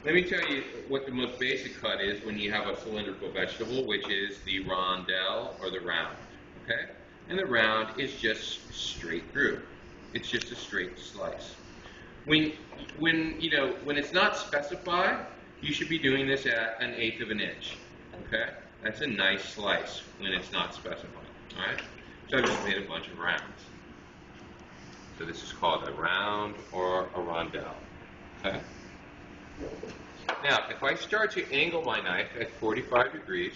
Let me tell you what the most basic cut is when you have a cylindrical vegetable, which is the rondelle or the round. Okay? And the round is just straight through. It's just a straight slice. When it's not specified, you should be doing this at 1/8 of an inch. Okay? That's a nice slice when it's not specified. All right? So I've just made a bunch of rounds. So this is called a round or a rondelle. Okay? Now, if I start to angle my knife at 45 degrees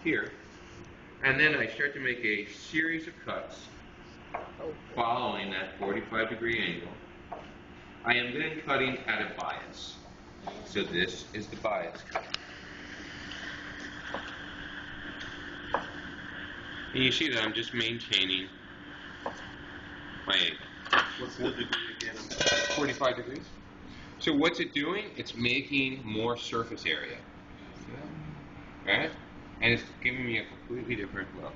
here, and then I start to make a series of cuts following that 45-degree angle, I am then cutting at a bias. So this is the bias cut. And you see that I'm just maintaining my angle. What's the degree again? 45 degrees. So what's it doing? It's making more surface area. Right? And it's giving me a completely different look.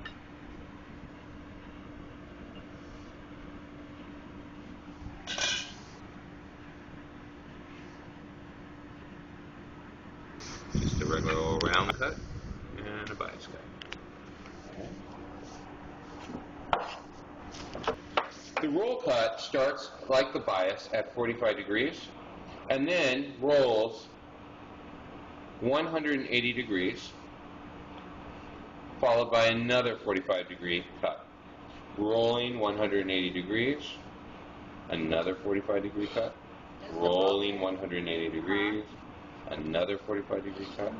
Just a regular old round cut and a bias cut. The roll cut starts like the bias at 45 degrees and then rolls 180 degrees followed by another 45-degree cut. Rolling 180 degrees, another 45-degree cut, rolling 180 degrees, another 45-degree cut,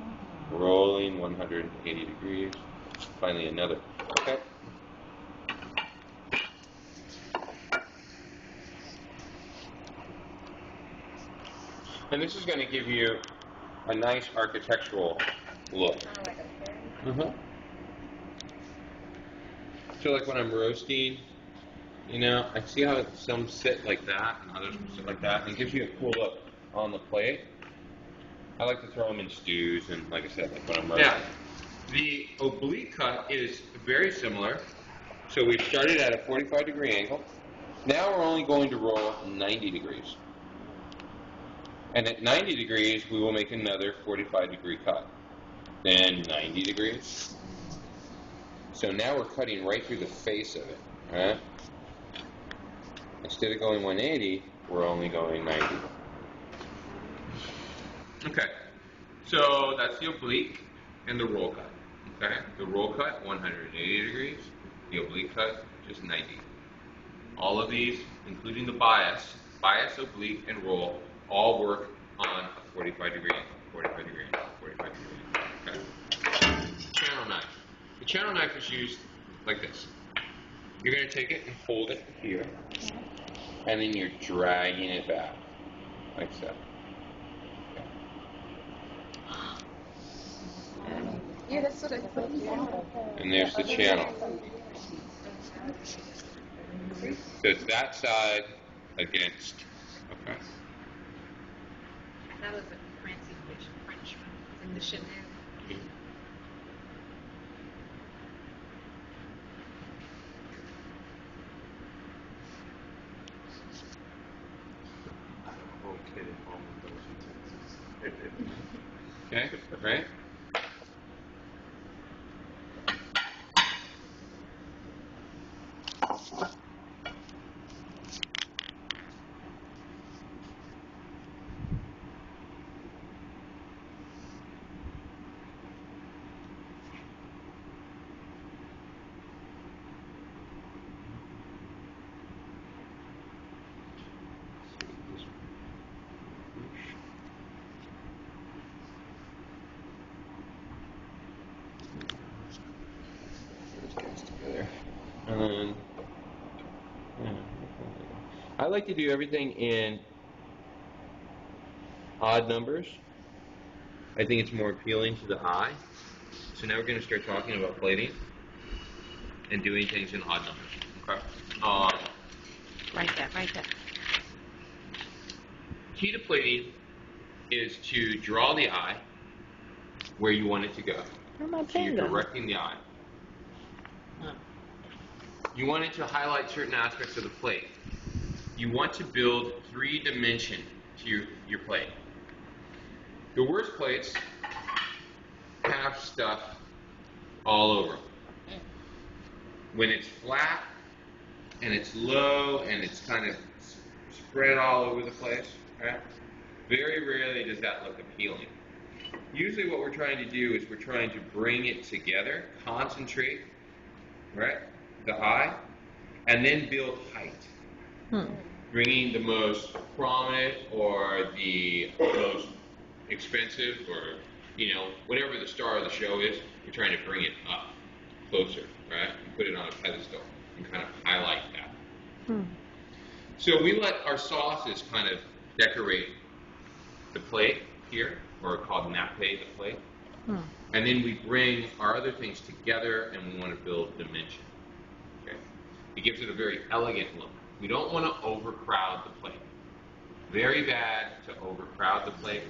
rolling 180 degrees, finally another. Okay? And this is going to give you a nice architectural look. So like when I'm roasting, I see how some sit like that and others sit like that, and it gives you a cool look on the plate. I like to throw them in stews and, like I said, like when I'm roasting. Yeah, the oblique cut is very similar. So we've started at a 45-degree angle. Now we're only going to roll 90 degrees. And at 90 degrees, we will make another 45-degree cut. Then 90 degrees. So now we're cutting right through the face of it, right? Instead of going 180, we're only going 90. Okay, so that's the oblique and the roll cut, okay? The roll cut, 180 degrees. The oblique cut, just 90. All of these, including the bias, oblique, and roll, all work on a 45-degree angle, 45-degree angle, 45-degree angle, okay? Channel knife. The channel knife is used like this. You're going to take it and hold it here, and then you're dragging it back, like so. Yeah, that's what I thought. And there's the channel. So it's that side against, okay. That was a fancy French in the Chanel. Okay, right? And then, I like to do everything in odd numbers. I think it's more appealing to the eye. So now we're going to start talking about plating and doing things in odd numbers. Okay. Right there. Key to plating is to draw the eye where you want it to go. So you're directing the eye. You want it to highlight certain aspects of the plate. You want to build 3 dimension to your plate. The worst plates have stuff all over them. When it's flat and it's low and it's kind of spread all over the place, right? Very rarely does that look appealing. Usually what we're trying to do is we're trying to bring it together, concentrate, right, the eye, and then build height. Bringing the most prominent or the most expensive or, you know, whatever the star of the show is, we're trying to bring it up closer, right, and put it on a pedestal and kind of highlight that. So we let our sauces kind of decorate the plate here, or called nappe the plate. And then we bring our other things together and we want to build dimension. Okay? It gives it a very elegant look. We don't want to overcrowd the plate. Very bad to overcrowd the plate.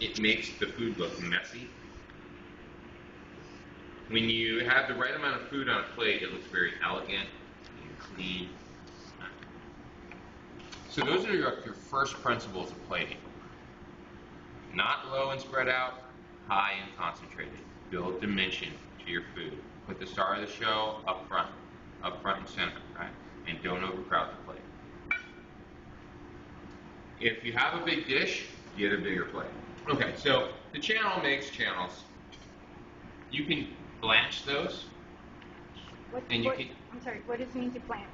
It makes the food look messy. When you have the right amount of food on a plate, it looks very elegant and clean. So those are your first principles of plating. Not low and spread out, high and concentrated. Build dimension to your food. Put the star of the show up front and center, right? And don't overcrowd the plate. If you have a big dish, get a bigger plate. Okay, so the channel makes channels. You can blanch those. I'm sorry, what does it mean to blanch?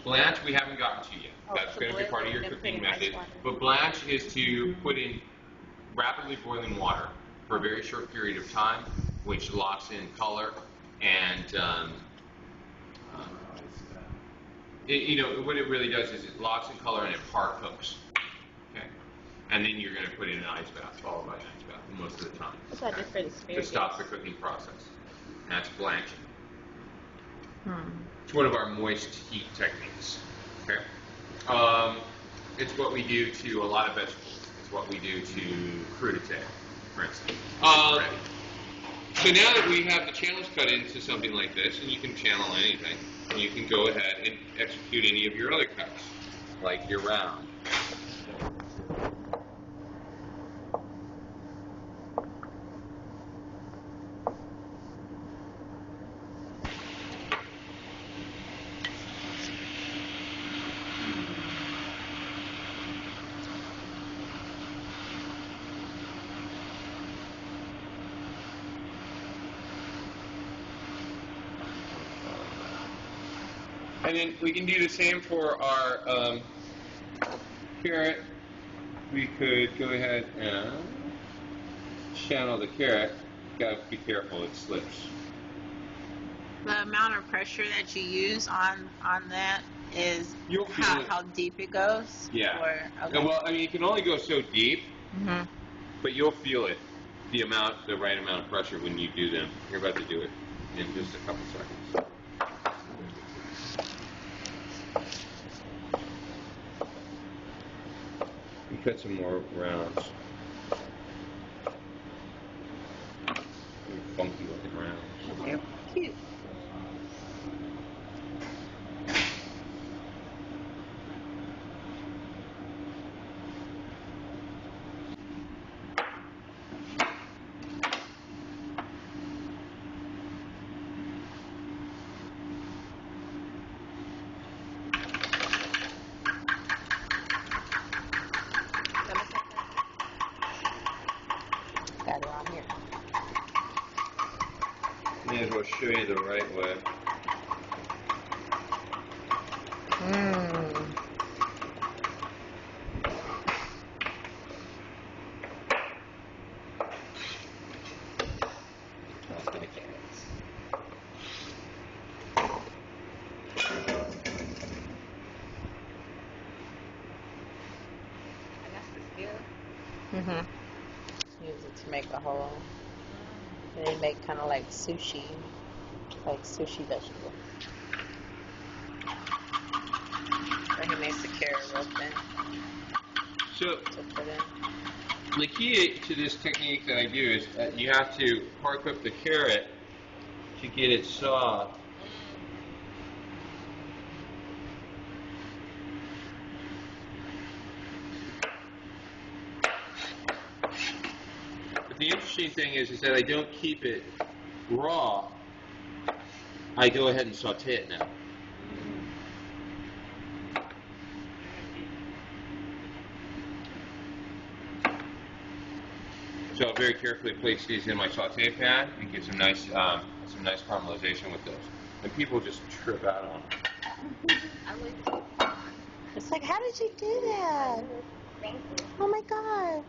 Blanch we haven't gotten to yet. Oh, That's so going to be boil part of it your and then cooking put in ice method. water. But blanch is to put in rapidly boiling water for a very short period of time, which locks in color and you know, what it really does is it locks in color and it par cooks. Okay? And then you're going to put in an ice bath, followed by an ice bath most of the time. What's that different To asparagus? stop the cooking process. That's blanching. It's one of our moist heat techniques. Okay? It's what we do to a lot of vegetables. It's what we do to crudité, for instance. So now that we have the channels cut into something like this, and you can channel anything, and you can go ahead and execute any of your other cuts, like your round. And then we can do the same for our carrot. We could go ahead and channel the carrot. Gotta be careful, it slips. The amount of pressure that you use on that is You'll feel it. how deep it goes? Yeah. Or, okay. Well, I mean, you can only go so deep, but you'll feel it, the right amount of pressure when you do them. You're about to do it in just a couple seconds. You cut some more rounds. Funky looking rounds. They're cute. Got it on here. May as well show you the right way. Use it to make a hole. And they make kind of like sushi vegetable. And he makes the carrot real thin So to put in. the key to this technique that I do is that you have to par cook the carrot to get it soft. interesting thing is that I don't keep it raw. I go ahead and saute it now. So I'll very carefully place these in my saute pan and get some nice caramelization with those. And people just trip out on them. I like to. It's like, how did you do that? Thank you. Oh my god.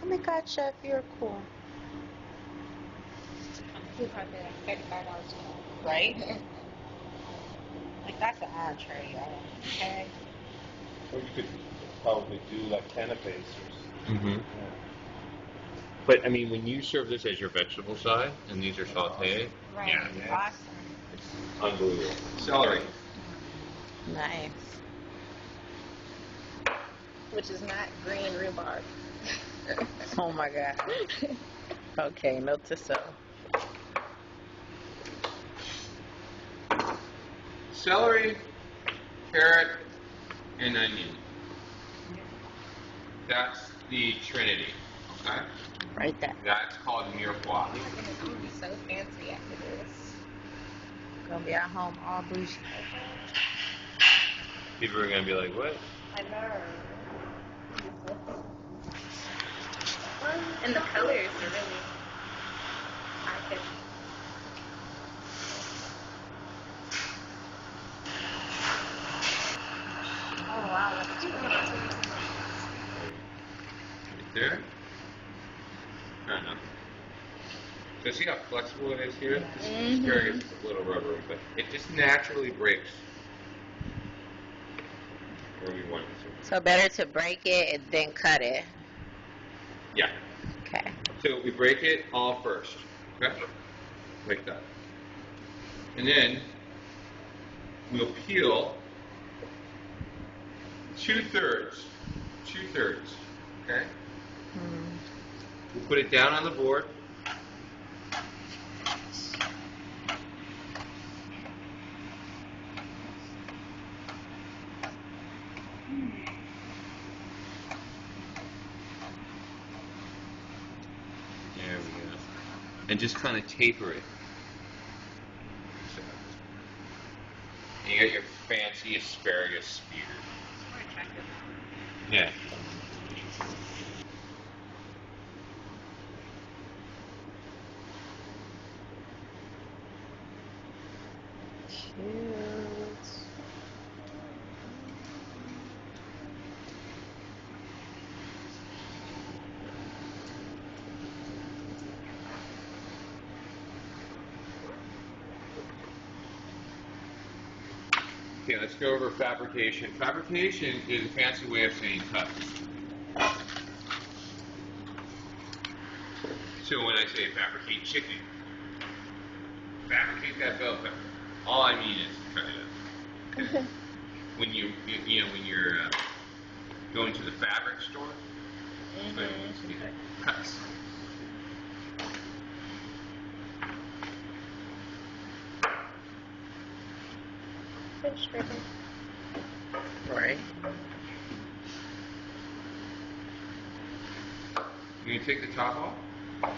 Oh my god, Chef, you're cool. Food probably like $35 Right? Like, that's an entree, y'all. Okay. Or you could probably do like canapes or something. Mm-hmm. Yeah. But I mean, when you serve this as your vegetable side, and these are sauteed, Right. yeah, Awesome. it's unbelievable. Celery. Nice. Which is not green rhubarb. Oh my god. Okay, note to self. Celery, carrot, and onion. That's the trinity. Okay? Right there. That's called mirepoix. I'm gonna be so fancy after this. Gonna be at home all bougie. People are gonna be like, "What?" I know. And the colors are really eye-catching. Oh wow, that's Right there. I don't know. So see how flexible it is here? This asparagus is a little rubbery, but it just naturally breaks where we want it to. So better to break it and then cut it. Yeah. Okay. So we break it all first. Okay? Like that. And then we'll peel 2/3. 2/3. Okay? We'll put it down on the board. There we go. And just kind of taper it. So. And you got your fancy asparagus spear. It's more attractive. Yeah. Cute. Okay, let's go over fabrication. Fabrication is a fancy way of saying cut. So when I say fabricate chicken, fabricate that bell pepper. All I mean is cut it up. When when you're going to the fabric store, that's what it means to be cuts. Right. You can take the top off.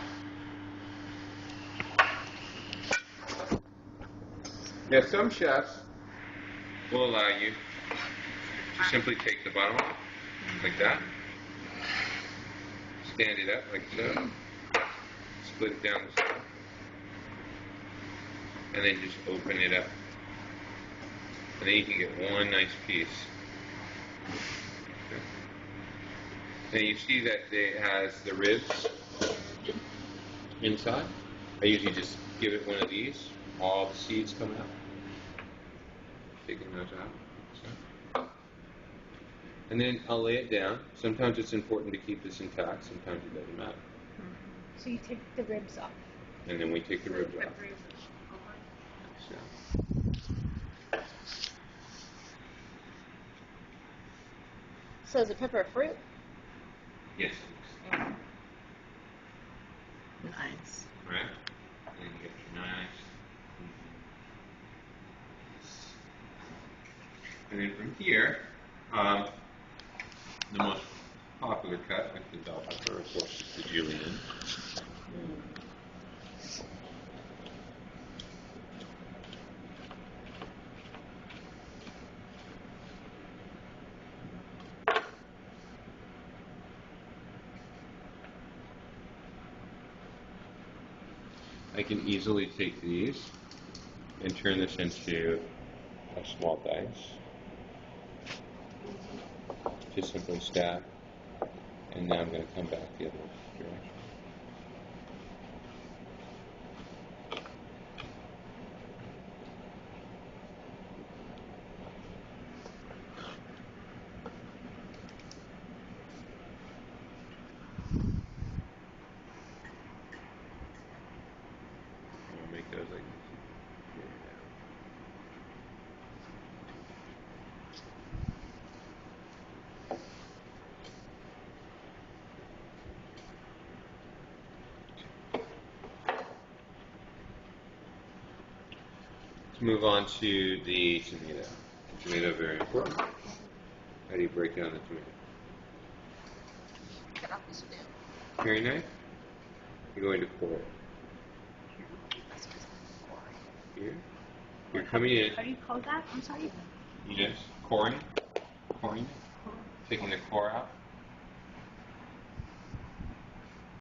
Now, some chefs will allow you to simply take the bottom off, like that. Stand it up like so. Split it down the side. And then just open it up. And then you can get one nice piece. Okay. And you see that it has the ribs inside. I usually just give it one of these. All the seeds come out. Taking those out. So. And then I'll lay it down. Sometimes it's important to keep this intact. Sometimes it doesn't matter. So you take the ribs off. And then we take the ribs off. So. So is it pepper a fruit? Yes. Nice. Right? And you get your nice. And then from here, the most popular cut with the bell pepper is course, is the Julienne. I can easily take these and turn this into a small dice. Just simply stab. And now I'm going to come back the other direction. I'll make those like this. Let's move on to the tomato. The tomato, very important. How do you break down the tomato? Cut off the spoon. Paring knife? You're going to core it. Here? You're coming in. How do you call that? I'm sorry. You just coring. Taking the core out.